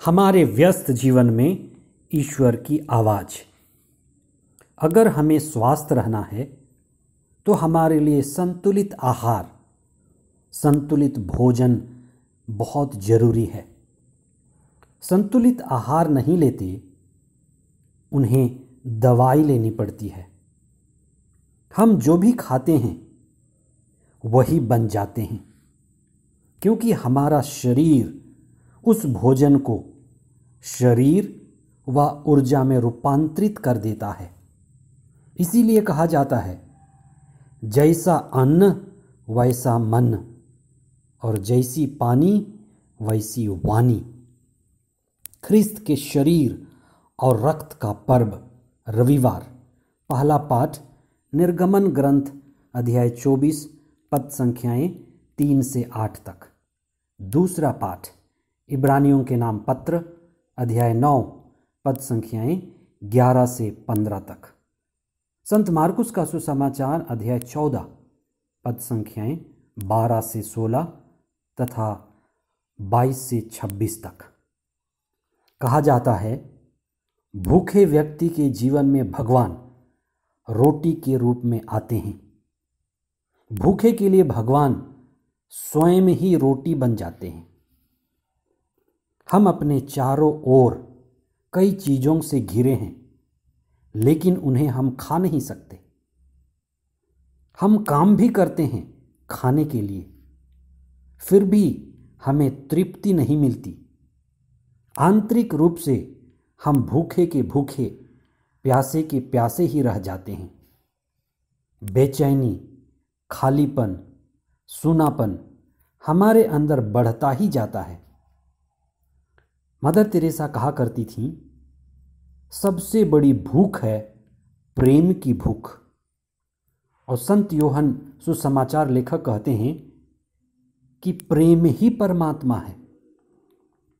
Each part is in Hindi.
हमारे व्यस्त जीवन में ईश्वर की आवाज़। अगर हमें स्वस्थ रहना है तो हमारे लिए संतुलित आहार, संतुलित भोजन बहुत ज़रूरी है। संतुलित आहार नहीं लेते उन्हें दवाई लेनी पड़ती है। हम जो भी खाते हैं वही बन जाते हैं, क्योंकि हमारा शरीर उस भोजन को शरीर व ऊर्जा में रूपांतरित कर देता है। इसीलिए कहा जाता है, जैसा अन्न वैसा मन और जैसी पानी वैसी वाणी। ख्रिस्त के शरीर और रक्त का पर्व रविवार। पहला पाठ निर्गमन ग्रंथ अध्याय 24 पद संख्याएं 3 से 8 तक। दूसरा पाठ इब्रानियों के नाम पत्र अध्याय 9 पद संख्याएं 11 से 15 तक। संत मार्कुस का सुसमाचार अध्याय 14 पद संख्याएं 12 से 16 तथा 22 से 26 तक। कहा जाता है, भूखे व्यक्ति के जीवन में भगवान रोटी के रूप में आते हैं। भूखे के लिए भगवान स्वयं ही रोटी बन जाते हैं। हम अपने चारों ओर कई चीज़ों से घिरे हैं, लेकिन उन्हें हम खा नहीं सकते। हम काम भी करते हैं खाने के लिए, फिर भी हमें तृप्ति नहीं मिलती। आंतरिक रूप से हम भूखे के भूखे, प्यासे के प्यासे ही रह जाते हैं। बेचैनी, खालीपन, सूनापन हमारे अंदर बढ़ता ही जाता है। मदर तेरेसा कहा करती थी, सबसे बड़ी भूख है प्रेम की भूख। और संत योहन सुसमाचार लेखक कहते हैं कि प्रेम ही परमात्मा है।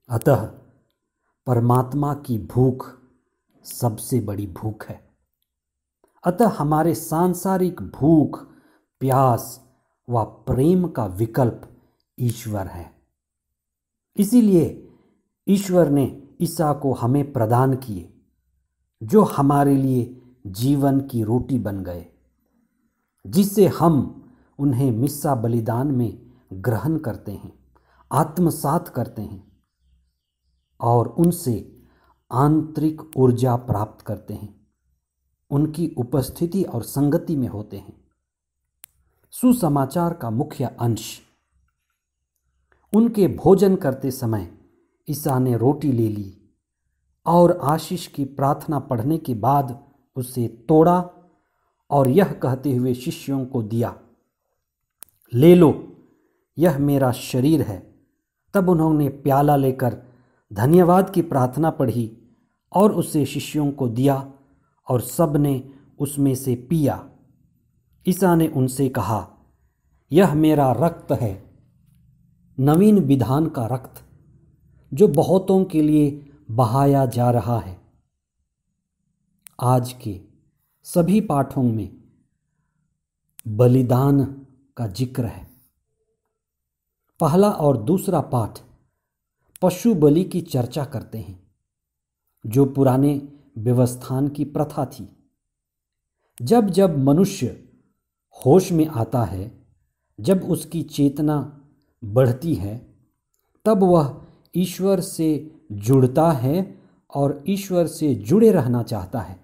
अतः परमात्मा की भूख सबसे बड़ी भूख है। अतः हमारे सांसारिक भूख, प्यास व प्रेम का विकल्प ईश्वर है। इसीलिए ईश्वर ने ईसा को हमें प्रदान किए, जो हमारे लिए जीवन की रोटी बन गए, जिससे हम उन्हें मिस्सा बलिदान में ग्रहण करते हैं, आत्मसात करते हैं और उनसे आंतरिक ऊर्जा प्राप्त करते हैं, उनकी उपस्थिति और संगति में होते हैं। सुसमाचार का मुख्य अंश। उनके भोजन करते समय ईसा ने रोटी ले ली और आशीष की प्रार्थना पढ़ने के बाद उसे तोड़ा और यह कहते हुए शिष्यों को दिया, ले लो, यह मेरा शरीर है। तब उन्होंने प्याला लेकर धन्यवाद की प्रार्थना पढ़ी और उसे शिष्यों को दिया और सब ने उसमें से पिया। ईसा ने उनसे कहा, यह मेरा रक्त है, नवीन विधान का रक्त, जो बहुतों के लिए बहाया जा रहा है। आज के सभी पाठों में बलिदान का जिक्र है। पहला और दूसरा पाठ पशु बलि की चर्चा करते हैं, जो पुराने व्यवस्थान की प्रथा थी। जब जब मनुष्य होश में आता है, जब उसकी चेतना बढ़ती है, तब वह ईश्वर से जुड़ता है और ईश्वर से जुड़े रहना चाहता है।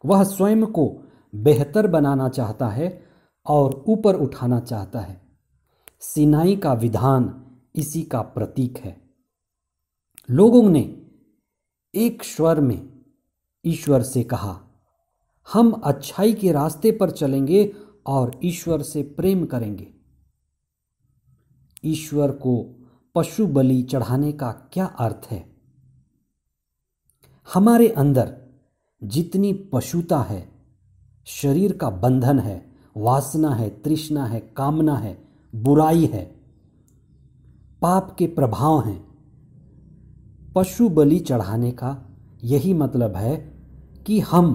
वह स्वयं को बेहतर बनाना चाहता है और ऊपर उठाना चाहता है। सिनाई का विधान इसी का प्रतीक है। लोगों ने एक स्वर में ईश्वर से कहा, हम अच्छाई के रास्ते पर चलेंगे और ईश्वर से प्रेम करेंगे। ईश्वर को पशु बलि चढ़ाने का क्या अर्थ है? हमारे अंदर जितनी पशुता है, शरीर का बंधन है, वासना है, तृष्णा है, कामना है, बुराई है, पाप के प्रभाव हैं, पशु बलि चढ़ाने का यही मतलब है कि हम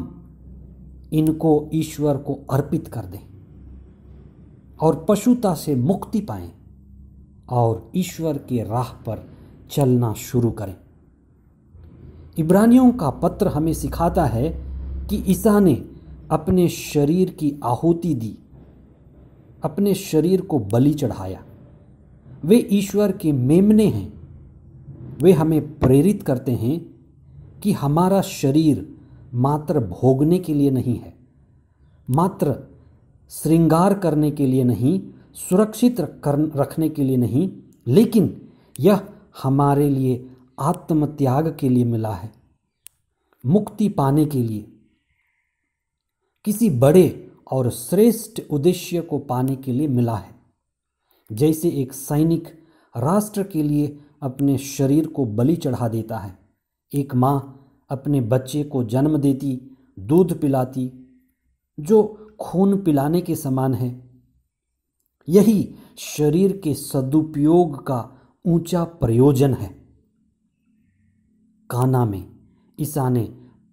इनको ईश्वर को अर्पित कर दें और पशुता से मुक्ति पाएं और ईश्वर के राह पर चलना शुरू करें। इब्रानियों का पत्र हमें सिखाता है कि ईसा ने अपने शरीर की आहुति दी, अपने शरीर को बलि चढ़ाया। वे ईश्वर के मेमने हैं। वे हमें प्रेरित करते हैं कि हमारा शरीर मात्र भोगने के लिए नहीं है, मात्र श्रृंगार करने के लिए नहीं, सुरक्षित रखने के लिए नहीं, लेकिन यह हमारे लिए आत्मत्याग के लिए मिला है, मुक्ति पाने के लिए, किसी बड़े और श्रेष्ठ उद्देश्य को पाने के लिए मिला है। जैसे एक सैनिक राष्ट्र के लिए अपने शरीर को बलि चढ़ा देता है, एक माँ अपने बच्चे को जन्म देती, दूध पिलाती, जो खून पिलाने के समान है। यही शरीर के सदुपयोग का ऊंचा प्रयोजन है। काना में ईसा ने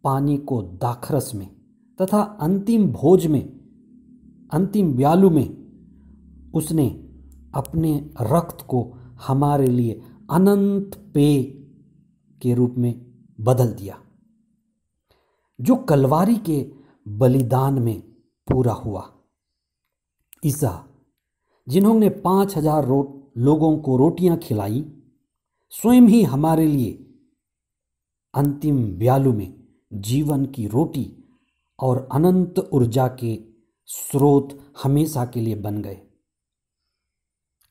पानी को दाखरस में तथा अंतिम भोज में, अंतिम ब्यालू में उसने अपने रक्त को हमारे लिए अनंत पेय के रूप में बदल दिया, जो कलवारी के बलिदान में पूरा हुआ। ईसा, जिन्होंने 5000 लोगों को रोटियां खिलाई, स्वयं ही हमारे लिए अंतिम ब्यालू में जीवन की रोटी और अनंत ऊर्जा के स्रोत हमेशा के लिए बन गए।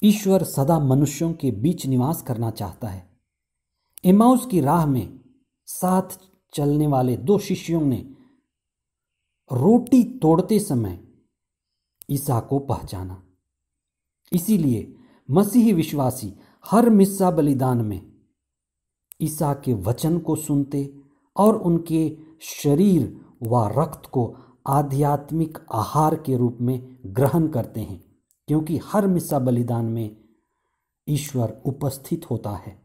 ईश्वर सदा मनुष्यों के बीच निवास करना चाहता है। एमाउस की राह में साथ चलने वाले 2 शिष्यों ने रोटी तोड़ते समय ईसा को पहचाना। इसीलिए मसीही विश्वासी हर मिस्सा बलिदान में ईसा के वचन को सुनते और उनके शरीर व रक्त को आध्यात्मिक आहार के रूप में ग्रहण करते हैं, क्योंकि हर मिस्सा बलिदान में ईश्वर उपस्थित होता है।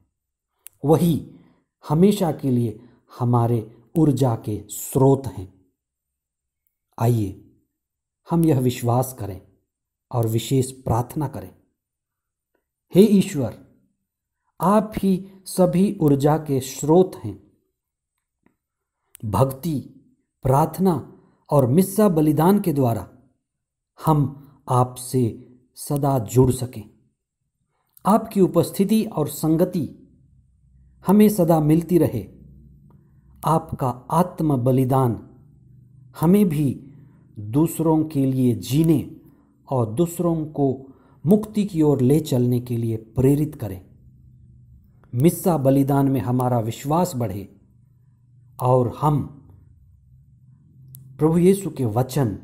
वही हमेशा के लिए हमारे ऊर्जा के स्रोत हैं। आइए हम यह विश्वास करें और विशेष प्रार्थना करें। हे ईश्वर, आप ही सभी ऊर्जा के स्रोत हैं। भक्ति, प्रार्थना और मिस्सा बलिदान के द्वारा हम आपसे सदा जुड़ सकें। आपकी उपस्थिति और संगति हमें सदा मिलती रहे। आपका आत्म बलिदान हमें भी दूसरों के लिए जीने और दूसरों को मुक्ति की ओर ले चलने के लिए प्रेरित करे। मिस्सा बलिदान में हमारा विश्वास बढ़े और हम प्रभु यीशु के वचन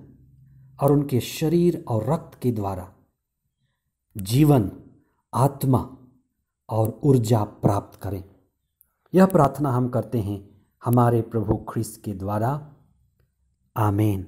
और उनके शरीर और रक्त के द्वारा जीवन, आत्मा और ऊर्जा प्राप्त करें। यह प्रार्थना हम करते हैं हमारे प्रभु ख्रिस्त के द्वारा। आमीन।